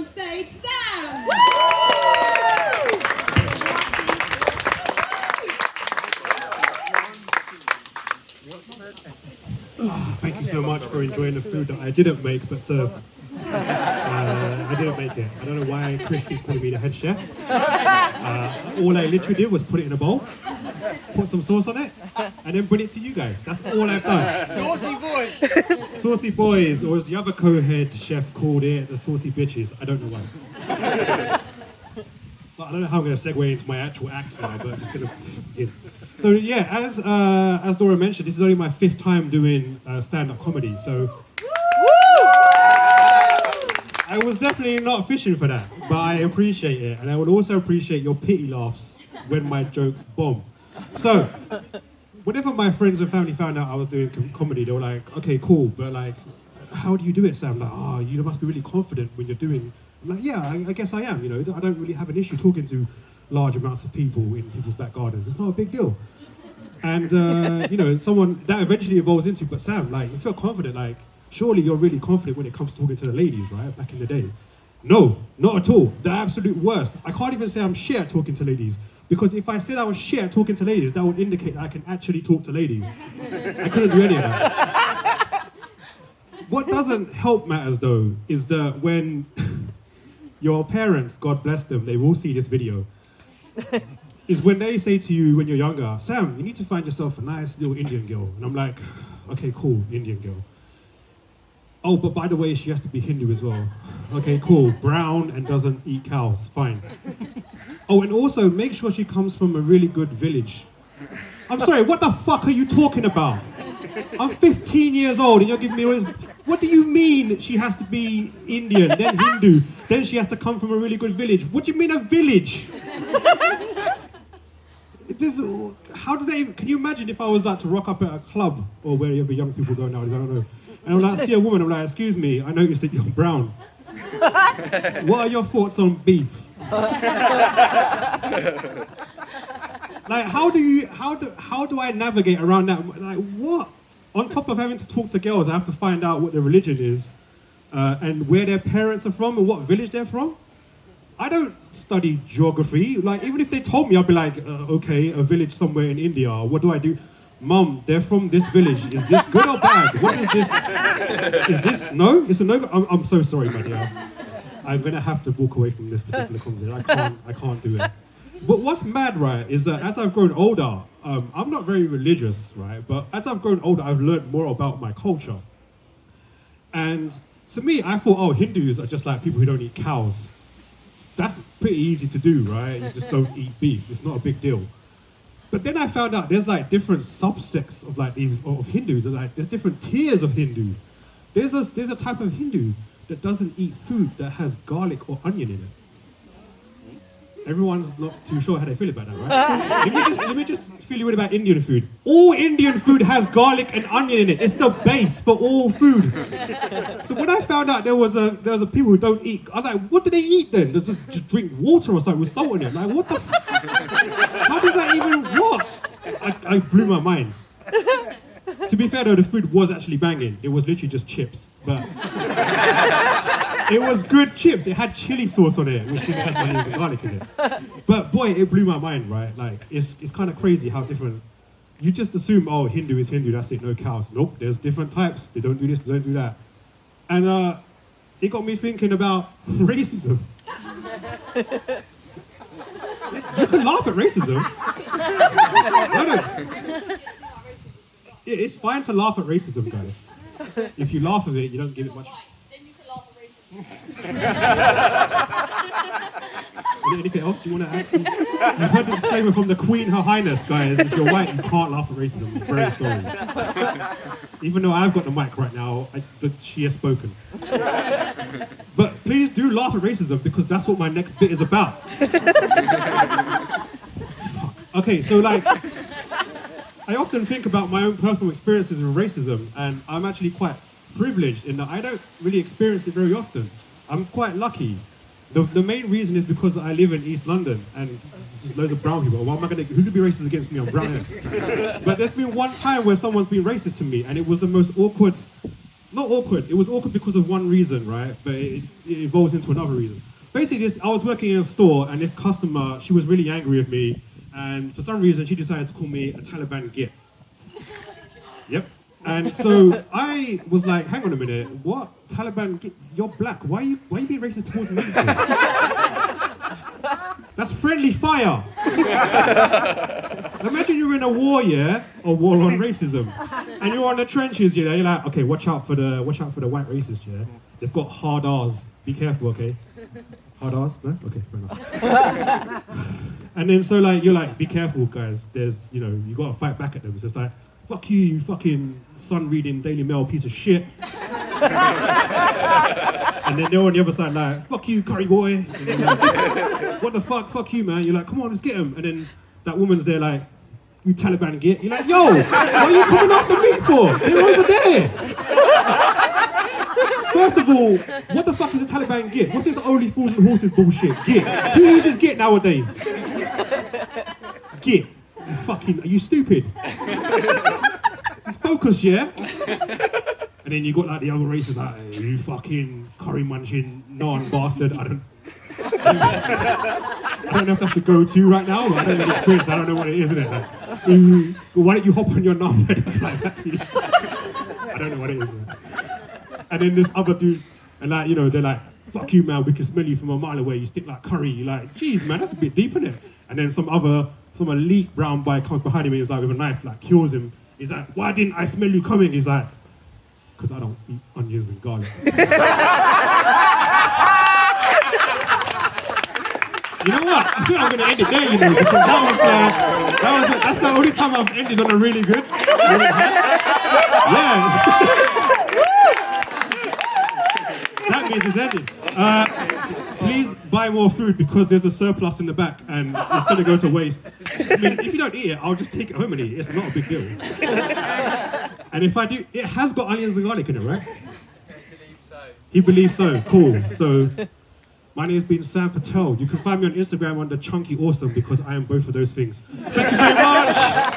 on stage, Sam! Thank you so much for enjoying the food that I didn't make but served. I didn't make it. I don't know why Chris keeps calling me the head chef. All I literally did was put it in a bowl, put some sauce on it, and then bring it to you guys. That's all I've done. Saucy boys! Saucy boys, or as the other co-head chef called it, the saucy bitches. I don't know why. So I don't know how I'm going to segue into my actual act now, but I'm just going to begin. So yeah, as Dora mentioned, this is only my 5th time doing stand-up comedy, so I was definitely not fishing for that, but I appreciate it, and I would also appreciate your pity laughs when my jokes bomb. So, whenever my friends and family found out I was doing comedy, they were like, okay, cool, but like, how do you do it, Sam? Like, oh, you must be really confident when you're doing. I'm like, yeah, I guess I am, you know, I don't really have an issue talking to large amounts of people in people's back gardens. It's not a big deal. And, you know, someone, that eventually evolves into, but Sam, like, if you're confident, like, surely you're really confident when it comes to talking to the ladies, right? Back in the day. No, not at all. The absolute worst. I can't even say I'm shit at talking to ladies, because if I said I was shit at talking to ladies, that would indicate that I can actually talk to ladies. I couldn't do any of that. What doesn't help matters, though, is that when your parents, God bless them, they will see this video, is when they say to you when you're younger, Sam, you need to find yourself a nice little Indian girl. And I'm like, okay, cool, Indian girl. Oh, but by the way, she has to be Hindu as well. Okay, cool, brown and doesn't eat cows, fine. Oh, and also make sure she comes from a really good village. I'm sorry, what the fuck are you talking about? I'm 15 years old and you're giving me all this. What do you mean she has to be Indian, then Hindu, then she has to come from a really good village? What do you mean a village? How does that even, can you imagine if I was like to rock up at a club or wherever young people go nowadays, I don't know. And I'm like, see a woman, I'm like, excuse me, I noticed that you're brown. What are your thoughts on beef? Like, how do I navigate around that? Like, what? On top of having to talk to girls, I have to find out what their religion is, and where their parents are from and what village they're from. I don't study geography. Like, even if they told me, I'd be like, okay, a village somewhere in India. What do I do? Mom, they're from this village. Is this good or bad? What is this? Is this, no? It's a no? I'm so sorry, my dear. I'm gonna have to walk away from this particular conversation. I can't do it. But what's mad, right, is that as I've grown older, I'm not very religious, right? But as I've grown older, I've learned more about my culture. And to me, I thought, oh, Hindus are just like people who don't eat cows. That's pretty easy to do, right? You just don't eat beef. It's not a big deal. But then I found out there's like different subsects of like these of Hindus. Like there's different tiers of Hindu. There's a type of Hindu that doesn't eat food that has garlic or onion in it. Everyone's not too sure how they feel about that, right? let me just fill you in about Indian food. All Indian food has garlic and onion in it. It's the base for all food. So when I found out there was a people who don't eat, I was like, what do they eat then? They just drink water or something with salt in it. Like, what the how does that even work? I blew my mind. To be fair though, the food was actually banging. It was literally just chips, but it was good chips. It had chili sauce on it, which didn't have onions and garlic in it. But boy, it blew my mind, right? Like, it's kind of crazy how different. You just assume, oh, Hindu is Hindu, that's it, no cows. Nope, there's different types. They don't do this, they don't do that. And it got me thinking about racism. You can laugh at racism. No. It's fine to laugh at racism, guys. If you laugh at it, you don't give it much. Then you can laugh at racism. Is there anything else you want to add? You've heard the disclaimer from the Queen, Her Highness, guys. If you're white, you can't laugh at racism. I'm very sorry. Even though I've got the mic right now, she has spoken. But please do laugh at racism because that's what my next bit is about. Okay, so like, I often think about my own personal experiences with racism, and I'm actually quite privileged in that I don't really experience it very often. I'm quite lucky. The main reason is because I live in East London and just loads of brown people. Who's going to be racist against me? I'm brown. But there's been one time where someone's been racist to me, and it was the most awkward not awkward. It was awkward because of one reason, right? But it evolves into another reason. Basically, I was working in a store, and this customer, she was really angry with me, and for some reason, she decided to call me a Taliban git. Yep. And so I was like, hang on a minute, what? Taliban git? You're black. Why are you being racist towards me? That's friendly fire. Imagine you're in a war, yeah, a war on racism, and you're on the trenches, you know. You're like, okay, watch out for the white racists, yeah. They've got hard R's. Be careful, okay. Hard R's, no? Okay, fair enough. And then so like you're like, be careful, guys. There's, you know, you gotta fight back at them. It's just like, fuck you, you fucking sun-reading Daily Mail piece of shit. And then they're on the other side like, fuck you, curry boy. And then like, what the fuck you, man. You're like, come on, let's get him. And then that woman's there like, you Taliban git. You're like, yo, what are you coming after me for? They're over there. First of all, what the fuck is a Taliban git? What's this only fools and horses bullshit? Git. Who uses git nowadays? Git. You fucking, are you stupid? Just focus, yeah? And then you got like the other races like, hey, you fucking curry munching non-bastard. I don't know if that's the go-to right now, but I don't know the experience. I don't know what it is, isn't it? Like, why don't you hop on your num and fly back to you? I don't know what it is. Man. And then this other dude, and like, you know, they're like, fuck you, man, we can smell you from a mile away. You stink like curry. You're like, geez, man, that's a bit deep, isn't it? And then some elite brown boy comes behind him and he's like, with a knife, like, kills him. He's like, why didn't I smell you coming? He's like, because I don't eat onions and garlic. You know what? I feel I'm going to end it there, you know, because that's the only time I've ended on a really good. Yeah. That means it's ended. Please buy more food because there's a surplus in the back and it's going to go to waste. I mean, if you don't eat it, I'll just take it home and eat it. It's not a big deal. And if I do, it has got onions and garlic in it, right? He believes so. Cool. So, my name has been Sam Patel. You can find me on Instagram under Chunky Awesome because I am both of those things. Thank you very much.